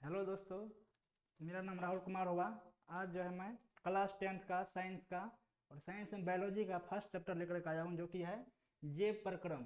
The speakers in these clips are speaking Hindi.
हेलो दोस्तों, मेरा नाम राहुल कुमार हुआ। आज जो है मैं क्लास 10th का साइंस का और साइंस में बायोलॉजी का फर्स्ट चैप्टर लेकर के आया हूँ, जो कि है जैव प्रक्रम।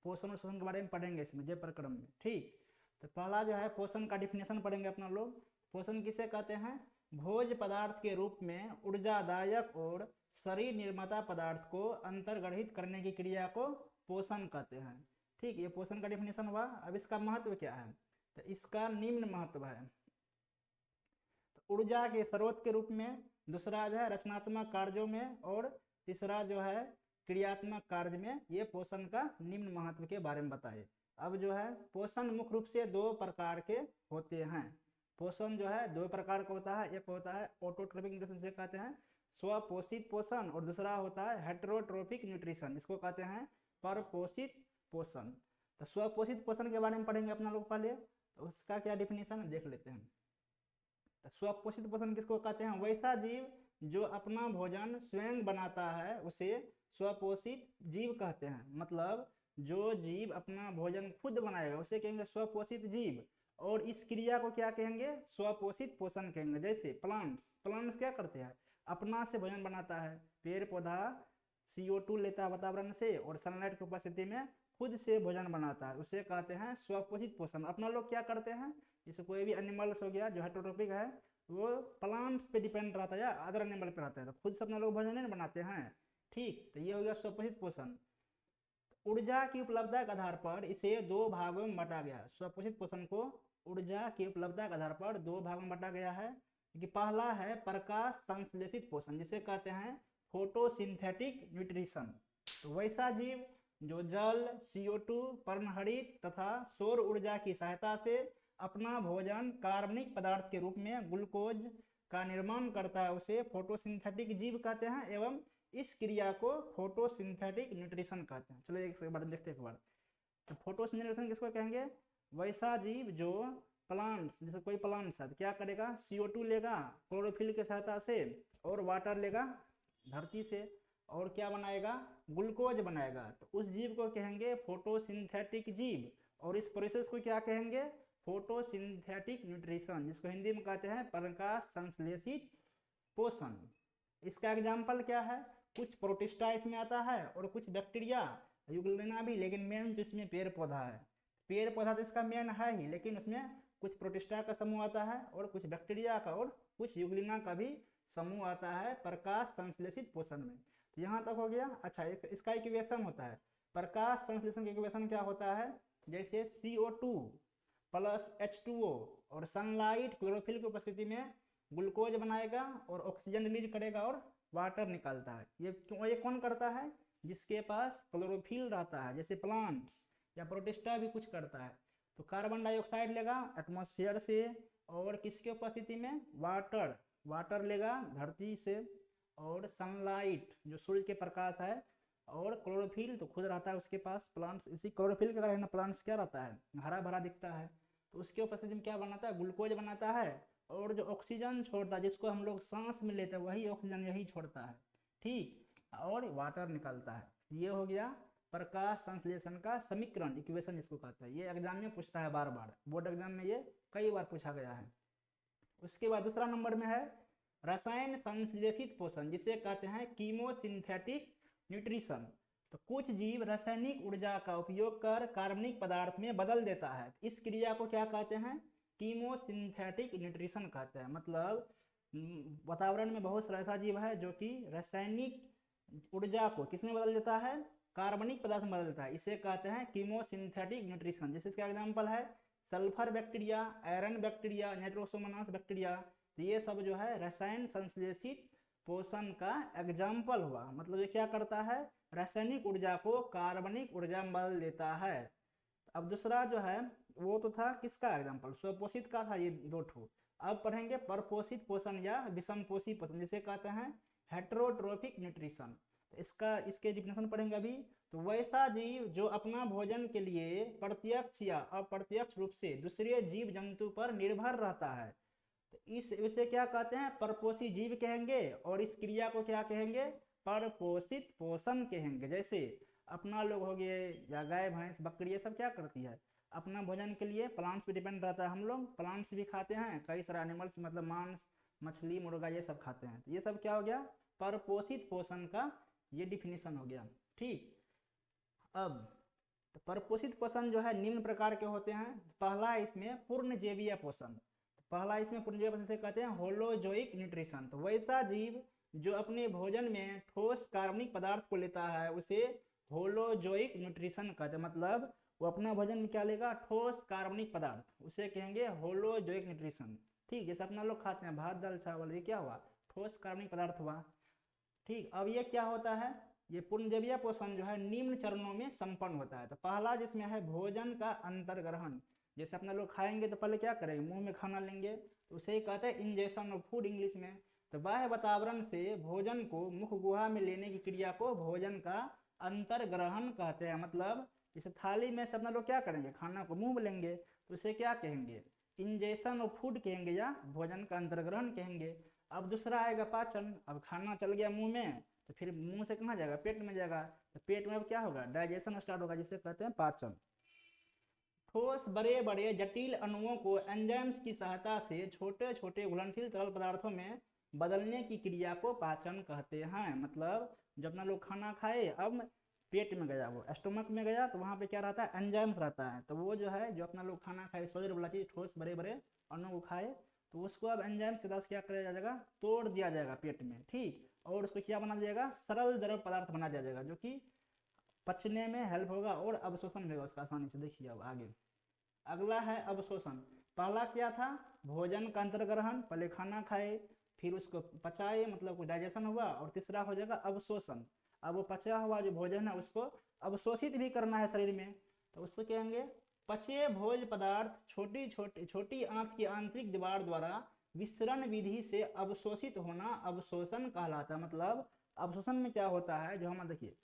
पोषण और शोषण के बारे में पढ़ेंगे इसमें जैव प्रक्रम में। ठीक, तो पहला जो है पोषण का डिफिनेशन पढ़ेंगे अपना लोग। पोषण किसे कहते हैं? भोज्य पदार्थ के रूप में ऊर्जादायक और शरीर निर्माता पदार्थ को अंतर्ग्रहित करने की क्रिया को पोषण कहते हैं। ठीक, ये पोषण का डिफिनेशन हुआ। अब इसका महत्व क्या है? तो इसका निम्न महत्व है। तो ऊर्जा के स्रोत के रूप में, दूसरा जो है रचनात्मक कार्यों में, और तीसरा जो है क्रियात्मक कार्य में। ये पोषण का निम्न महत्व के बारे में बताए। अब जो है पोषण मुख्य रूप से दो प्रकार के होते हैं। पोषण जो है दो प्रकार का होता है। एक होता है ऑटोट्रोपिक न्यूट्रिशन, से कहते हैं स्वपोषित पोषण, और दूसरा होता है हेटेरोट्रोपिक न्यूट्रिशन, इसको कहते हैं परपोषित पोषण। तो स्वपोषित पोषण के बारे में पढ़ेंगे अपना लोग पहले। तो उसका क्या डिफिनेशन देख लेते हैं। तो स्वपोषित पोषण किसको कहते हैं? वैसा जीव जो अपना भोजन स्वयं बनाता है उसे स्वपोषित जीव कहते हैं। मतलब जो जीव अपना भोजन खुद बनाएगा उसे कहेंगे स्वपोषित जीव, और इस क्रिया को क्या कहेंगे? स्वपोषित पोषण कहेंगे। जैसे प्लांट्स क्या करते हैं? अपना से भोजन बनाता है। पेड़ पौधा CO2 लेता है वातावरण से और सनलाइट की उपस्थिति में खुद से भोजन बनाता है, उसे कहते हैं स्वपोषित पोषण। अपना लोग क्या करते हैं? जैसे कोई भी एनिमल्स हो गया जो हेटेरोट्रोपिक है, वो प्लांट्स पे डिपेंड रहता है या अदर एनिमल पे रहता है, तो खुद से अपना लोग भोजन नहीं बनाते हैं। ठीक, तो ये हो गया स्वपोषित पोषण। ऊर्जा की उपलब्धता के आधार पर इसे दो भागों में बांटा गया। स्वपोषित पोषण को ऊर्जा की उपलब्धता के आधार पर दो भागों में बांटा गया है। कि पहला है प्रकाश संश्लेषित पोषण, जिसे कहते हैं फोटोसिंथेटिक न्यूट्रिशन। तो वैसा जीव जो जल, CO2, पर्णहरित तथा सौर ऊर्जा की सहायता से अपना भोजन कार्बनिक पदार्थ के रूप में ग्लूकोज का निर्माण करता है उसे फोटोसिंथेटिक जीव कहते हैं, एवं इस क्रिया को फोटोसिंथेटिक न्यूट्रिशन कहते हैं। चलो एक बार देखते हैं एक बार। तो फोटोसिंथेटिक किसको कहेंगे? वैसा जीव जो प्लांट्स, जैसे कोई प्लांट्स है तो क्या करेगा? CO2 लेगा क्लोरोफिल की सहायता से, और वाटर लेगा धरती से, और क्या बनाएगा? ग्लूकोज बनाएगा। तो उस जीव को कहेंगे फोटोसिंथेटिक जीव, और इस प्रोसेस को क्या कहेंगे? फोटोसिंथेटिक न्यूट्रिशन, जिसको हिंदी में कहते हैं प्रकाश संश्लेषित पोषण। इसका एग्जाम्पल क्या है? कुछ प्रोटिस्टा इसमें आता है और कुछ बैक्टीरिया, यूग्लिना भी, लेकिन मेन तो इसमें पेड़ पौधा है। पेड़ पौधा तो इसका मेन है ही, लेकिन उसमें कुछ प्रोटिस्टा का समूह आता है और कुछ बैक्टीरिया का और कुछ यूग्लिना का भी समूह आता है प्रकाश संश्लेषित पोषण में। तो यहाँ तक हो गया। अच्छा, इसका इक्वेशन होता है प्रकाश संश्लेषण का इक्वेशन क्या होता है? जैसे CO2 प्लस H2O और सनलाइट क्लोरोफिल की उपस्थिति में ग्लूकोज बनाएगा और ऑक्सीजन रिलीज करेगा और वाटर निकालता है। ये कौन करता है? जिसके पास क्लोरोफिल रहता है, जैसे प्लांट्स या प्रोटिस्टा भी कुछ करता है। तो कार्बन डाइऑक्साइड लेगा एटमॉस्फेयर से, और किसके उपस्थिति में? वाटर लेगा धरती से, और सनलाइट जो सूर्य के प्रकाश है, और क्लोरोफिल तो खुद रहता है उसके पास। प्लांट्स इसी क्लोरोफिल के कारण प्लांट्स क्या रहता है? हरा भरा दिखता है। तो उसके उपस्थिति में क्या बनाता है? ग्लूकोज बनाता है, और जो ऑक्सीजन छोड़ता है, जिसको हम लोग सांस में लेते हैं, वही ऑक्सीजन यही छोड़ता है। ठीक, और वाटर निकालता है। ये हो गया प्रकाश संश्लेषण का समीकरण, इक्वेशन इसको कहते हैं। ये एग्जाम में पूछता है बार बार, बोर्ड एग्जाम में ये कई बार पूछा गया है। उसके बाद दूसरा नंबर में है रसायन संश्लेषित पोषण, जिसे कहते हैं कीमोसिंथेटिक न्यूट्रिशन। तो कुछ जीव रासायनिक ऊर्जा का उपयोग कर कार्बनिक पदार्थ में बदल देता है। इस क्रिया को क्या कहते हैं? कीमोसिंथेटिक न्यूट्रिशन कहते हैं। मतलब वातावरण में बहुत सारा ऐसा जीव है जो कि रासायनिक ऊर्जा को किसमें बदल देता है? कार्बनिक पदार्थ में बदल देता है। इसे कहते हैं कीमोसिंथेटिक न्यूट्रिशन। जैसे इसका एग्जाम्पल है sulphur bacteria, iron bacteria, Nitrosomonas bacteria. तो ये सब जो है रसायन संश्लेषित पोषण का एग्जाम्पल हुआ। मतलब ये क्या करता है? रासायनिक ऊर्जा को कार्बनिक ऊर्जा में बदल देता है। अब दूसरा जो है वो तो था किसका एग्जाम्पल? स्वपोषित का था, ये दो ठो। अब पढ़ेंगे परपोषित पोषण या विषमपोषी पोषण, जिसे कहते हैं हेटेरोट्रोपिक न्यूट्रिशन। तो इसके डिफिनेशन पढ़ेंगे अभी। तो वैसा जीव जो अपना भोजन के लिए प्रत्यक्ष या अप्रत्यक्ष रूप से दूसरे जीव जंतु पर निर्भर रहता है, तो इसे क्या कहते हैं? परपोषी जीव कहेंगे, और इस क्रिया को क्या कहेंगे? परपोषित पोषण कहेंगे। जैसे अपना लोग हो गए, या गाय भैंस बकरी, ये सब क्या करती है? अपना भोजन के लिए प्लांट्स पे डिपेंड रहता है। हम लोग प्लांट्स भी खाते हैं, कई सारे एनिमल्स मतलब मांस, मछली, मुर्गा ये सब खाते हैं। तो ये सब क्या हो गया, परपोषित पोषण का ये डिफिनीशन हो गया। ठीक, अब तो परपोषित पोषण जो है निम्न प्रकार के होते हैं। पहला इसमें पूर्णजीवीय पोषण, पहला इसमें पूर्णजीवीय पोषण से कहते हैं होलोजोइक न्यूट्रिशन। तो वैसा जीव जो अपने भोजन में ठोस कार्बनिक पदार्थ को लेता है उसे होलोजोइक न्यूट्रिशन कहते हैं। मतलब वो अपना भोजन में क्या लेगा, ठोस कार्बनिक पदार्थ, उसे कहेंगे होलोजोइक न्यूट्रिशन। ठीक, जैसे अपना लोग खाते हैं भात दाल चावल, ये क्या हुआ, ठोस कार्बनिक पदार्थ हुआ। ठीक, अब ये क्या होता है, ये पूर्णजीवीय पोषण जो है निम्न चरणों में संपन्न होता है। तो पहला जिसमें है भोजन का अंतर्ग्रहण, जैसे अपना लोग खाएंगे तो पहले क्या करेंगे, मुंह में खाना लेंगे, तो उसे ही कहते हैं इंजेक्शन ऑफ फूड इंग्लिश में। तो बाह्य वातावरण से भोजन को मुख गुहा में लेने की क्रिया को भोजन का अंतर्ग्रहण कहते हैं। मतलब जैसे थाली में से अपना लोग क्या करेंगे, खाना को मुंह में लेंगे, तो उसे क्या कहेंगे, इंजेक्शन ऑफ फूड कहेंगे या भोजन का अंतर्ग्रहण कहेंगे। अब दूसरा आएगा पाचन, अब खाना चल गया मुंह में तो फिर मुंह से कहाँ जाएगा, पेट में जाएगा। तो पेट में अब क्या होगा, डाइजेशन स्टार्ट होगा, जिसे कहते हैं पाचन। ठोस बड़े बड़े जटिल अणुओं को एंजाइम्स की सहायता से छोटे छोटे घुलनशील तरल पदार्थों में बदलने की क्रिया को पाचन कहते हैं। मतलब जब अपना लोग खाना खाए, अब पेट में गया, वो स्टोमक में गया, तो वहाँ पे क्या रहता है, एंजाइम्स रहता है। तो वो जो है जो अपना लोग खाना खाए, सोलर वाला चीज, ठोस बड़े बड़े अणु को खाए, तो उसको अब एंजाइम से दस क्या किया जाएगा, तोड़ दिया जाएगा पेट में। ठीक, और उसको क्या बना दिया जाएगा, सरल द्रव पदार्थ बना दिया जाएगा, जो कि पचने में हेल्प होगा और अवशोषण भी होगा उसका आसानी से। देखिए अब आगे अगला है अवशोषण। पहला क्या था, भोजन का अंतर्ग्रहण, पहले खाना खाए फिर उसको पचाए, मतलब कोई डाइजेशन हुआ, और तीसरा हो जाएगा अवशोषण। अब वो पचा हुआ जो भोजन है उसको अवशोषित भी करना है शरीर में, तो उसको कहेंगे पचे भोज्य पदार्थ छोटी छोटी छोटी आंत की आंतरिक दीवार द्वारा विसरण विधि से अवशोषित होना अवशोषण कहलाता है। मतलब अवशोषण में क्या होता है, जो हम देखिए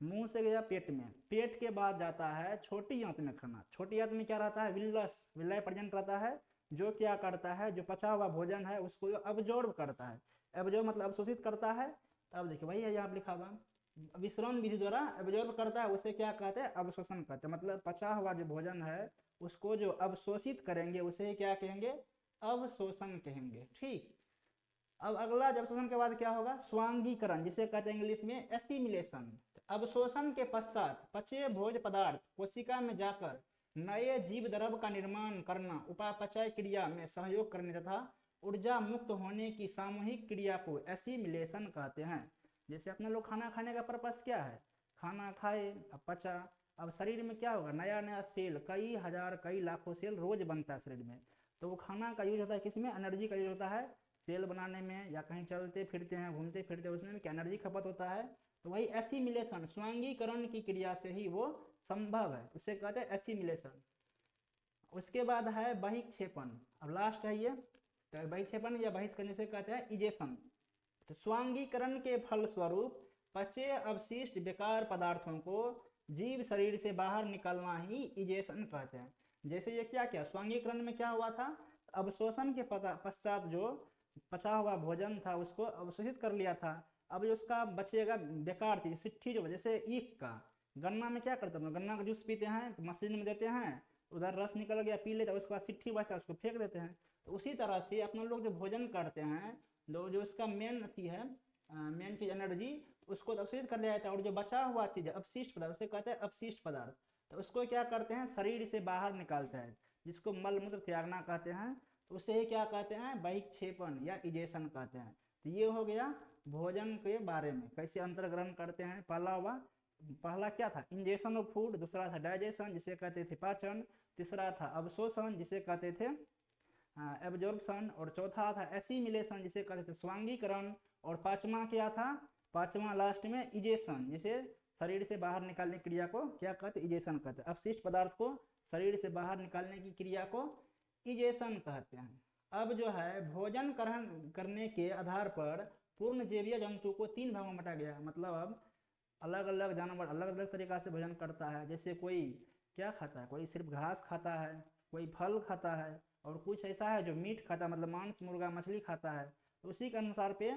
मुंह से गया पेट में, पेट के बाद जाता है छोटी आंत में खाना, छोटी आंत में क्या रहता है, विल्लस विलाय प्रेजेंट रहता है, जो क्या करता है, जो पचा हुआ भोजन है उसको अब्जॉर्ब करता है। एब्जॉर्ब मतलब अवशोषित करता है। अब देखिए वही है यहाँ पर लिखा हुआ, विसरण विधि द्वारा एब्जॉर्ब करता है, उसे क्या कहते हैं, अवशोषण कहते हैं। मतलब पचा हुआ जो भोजन है उसको जो अवशोषित करेंगे उसे क्या कहेंगे, अवशोषण कहेंगे। ठीक, अब अगला जब अवशोषण के बाद क्या होगा, स्वांगीकरण, जिसे कहते हैं इंग्लिश में एसिमिलेशन। अवशोषण के पश्चात पचे भोज्य पदार्थ कोशिका में जाकर नए जीव द्रव का निर्माण करना, उपापचय क्रिया में सहयोग करने तथा ऊर्जा मुक्त होने की सामूहिक क्रिया को एसिमिलेशन कहते हैं। जैसे अपने लोग खाना खाने का पर्पस क्या है, खाना खाए, अब पचा, अब शरीर में क्या होगा, नया नया सेल, कई हजार कई लाखों सेल रोज बनता है शरीर में। तो वो खाना का यूज होता है किसमें, एनर्जी का यूज होता है सेल बनाने में, या कहीं चलते फिरते हैं घूमते फिरते उसमें क्या एनर्जी खपत होता है। तो वही एसिमिलेशन, स्वांगीकरण की क्रिया से ही वो संभव है, उसे कहते हैं एसिमिलेशन। उसके बाद है बहिक्षेपण, अब लास्ट है ये, तो बहिक्षेपण या बहिष्करण से कहते हैं इजेशन। तो स्वांगीकरण के फलस्वरूप पचे अवशिष्ट बेकार पदार्थों को जीव शरीर से बाहर निकलना ही इजेशन कहते हैं। जैसे ये क्या किया, स्वांगीकरण में क्या हुआ था, अवशोषण के पश्चात जो पचा हुआ भोजन था उसको अवशोषित कर लिया था। अब उसका बचेगा बेकार चीज, सिट्ठी, जो जैसे ईख का, गन्ना में क्या करते हैं, गन्ना का जूस पीते हैं तो मशीन में देते हैं, उधर रस निकल गया पी लेते हैं, उसके बाद सिट्ठी बचता है उसको फेंक देते हैं। तो उसी तरह से अपने लोग जो भोजन करते हैं, जो उसका मेन अथी है, मेन चीज एनर्जी, उसको अवशोषित कर लिया जाता है, और जो बचा हुआ चीज अपशिष्ट पदार्थ उसे कहते हैं अपशिष्ट पदार्थ। तो उसको क्या करते हैं, शरीर से बाहर निकालते हैं, जिसको मल मूत्र त्यागना कहते हैं। तो उसे ही क्या कहते हैं, बहिक्षेपण या इजेशन कहते हैं। तो ये हो गया भोजन के बारे में, कैसे अंतर्ग्रहण करते हैं। पहला क्या था, इंजेशन ऑफ फूड, दूसरा था डाइजेशन जिसे कहते थे पाचन, तीसरा था अवशोषण जिसे कहते थे एब्जॉर्प्शन, और चौथा था एसिमिलेशन जिसे कहते थे स्वांगीकरण, और पांचवा क्या था, पांचवा लास्ट में इजेशन, जिसे शरीर से बाहर निकालने की क्रिया को क्या कहते, इजेशन कहते हैं। अपशिष्ट पदार्थ को शरीर से बाहर निकालने की क्रिया को इजेशन कहते हैं। अब जो है भोजन ग्रहण करने के आधार पर पूर्णजीवीय जंतु को तीन भागों में बांटा गया। मतलब अब अलग अलग जानवर अलग अलग तरीका से भोजन करता है। जैसे कोई क्या खाता है, कोई सिर्फ घास खाता है, कोई फल खाता है, और कुछ ऐसा है जो मीट खाता है, मतलब मांस, मुर्गा, मछली खाता है। तो उसी के अनुसार पे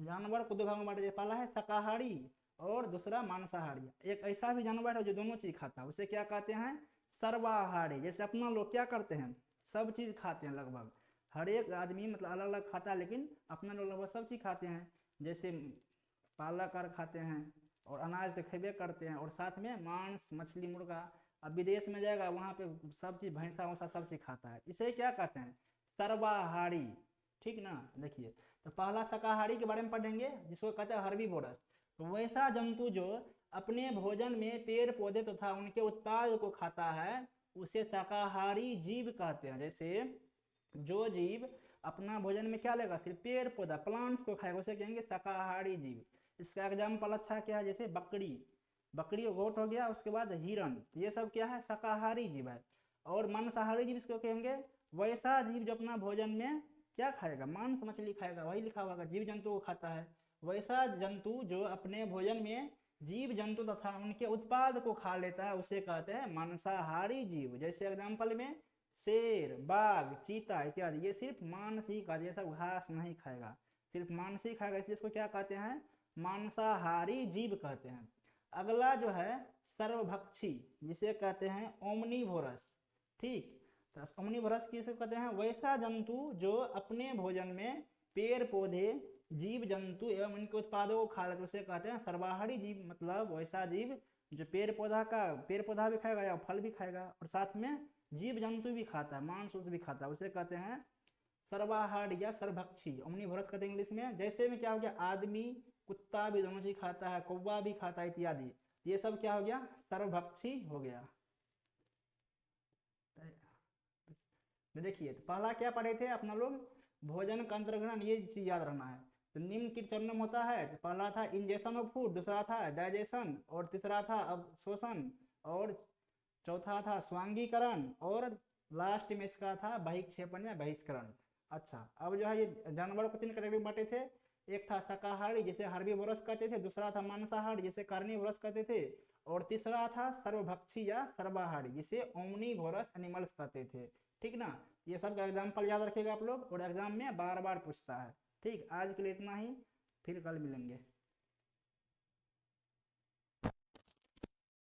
जानवर को दो भागों में बांटा गया, पहला है शाकाहारी और दूसरा मांसाहारी। एक ऐसा भी जानवर है जो दोनों चीज खाता है, उसे क्या कहते हैं, सर्वाहारी, जैसे अपना लोग क्या करते हैं, सब चीज खाते हैं लगभग, हर एक आदमी मतलब अलग अलग खाता है, लेकिन अपना लोग लगभग सब चीज खाते हैं। जैसे पालक आर खाते हैं और अनाज तो खेबे करते हैं, और साथ में मांस मछली मुर्गा। अब विदेश में जाएगा वहाँ पे सब चीज भैंसा वैसा सब चीज खाता है, इसे क्या कहते हैं, सर्वाहारी। ठीक ना, देखिए तो पहला शाकाहारी के बारे में पढ़ेंगे जिसको कहते हैं हर्बीवोरस। तो वैसा जंतु जो अपने भोजन में पेड़ पौधे तथा उनके उत्पाद को खाता है उसे शाकाहारी जीव कहते हैं। जैसे जो जीव अपना भोजन में क्या लेगा, सिर्फ पेड़ पौधा प्लांट्स को खाएगा उसे कहेंगे शाकाहारी जीव। इसका एग्जाम्पल अच्छा क्या है, जैसे बकरी, बकरी गोट हो गया, उसके बाद हिरण, ये सब क्या है, शाकाहारी जीव है। और मांसाहारी जीव इसको कहेंगे वैसा जीव जो अपना भोजन में क्या खाएगा, मांस मछली खाएगा, वही लिखा हुआ जीव जंतु को खाता है। वैसा जंतु जो अपने भोजन में जीव जंतु तथा उनके उत्पाद को खा लेता है उसे कहते हैं मांसाहारी जीव। जैसे एग्जाम्पल में शेर, बाघ, चीता इत्यादि, ये सिर्फ मांस ही खाते, ये सब घास नहीं खाएगा, सिर्फ मांस ही खाएगा, इसलिए इसको क्या कहते हैं, मांसाहारी जीव कहते हैं। अगला जो है सर्वभक्षी, जिसे कहते हैं ओमनीवोरस। ठीक, तो ओमनीवोरस किसे कहते हैं, वैसा जंतु जो अपने भोजन में पेड़ पौधे जीव जंतु एवं उनके उत्पादों को खा लेते उसे कहते हैं सर्वाहारी जीव। मतलब वैसा जीव जो पेड़ पौधा भी खाएगा या फल भी खाएगा और साथ में जीव जंतु भी खाता है, मांस भी खाता है, उसे कहते हैं सर्वाहारी या सर्वभक्षी, ओमनीवोरस कहते हैं इंग्लिश में। जैसे में क्या हो गया, आदमी कुत्ता भी दोनों चीज खाता है, कौवा भी खाता है इत्यादि, ये सब क्या हो गया, सर्वभक्षी हो गया। तो देखिए तो पहला क्या पढ़े थे अपना लोग, भोजन का अंतर्ग्रहण, ये चीज याद रखना है। तो निम्न किन चरणों में होता है, तो पहला था इंजेक्शन ऑफ फूड, दूसरा था डाइजेशन, और तीसरा था अवशोषण, और चौथा था स्वांगीकरण, और लास्ट में इसका था बहिक्षेपण या बहिष्करण। अच्छा, अब जो है ये जानवर को तीन कैटेगरी में बांटे थे, एक था शाकाहारी जिसे हर्बीवोरस कहते थे, दूसरा था मांसाहारी जिसे कार्निवोरस कहते थे, और तीसरा था सर्वभक्षी या सर्वाहारी जिसे ओमनीवोरस एनिमल्स कहते थे। ठीक ना, ये सब का एग्जाम्पल याद रखिएगा आप लोग, और एग्जाम में बार बार पूछता है। ठीक, आज के लिए इतना ही, फिर कल मिलेंगे।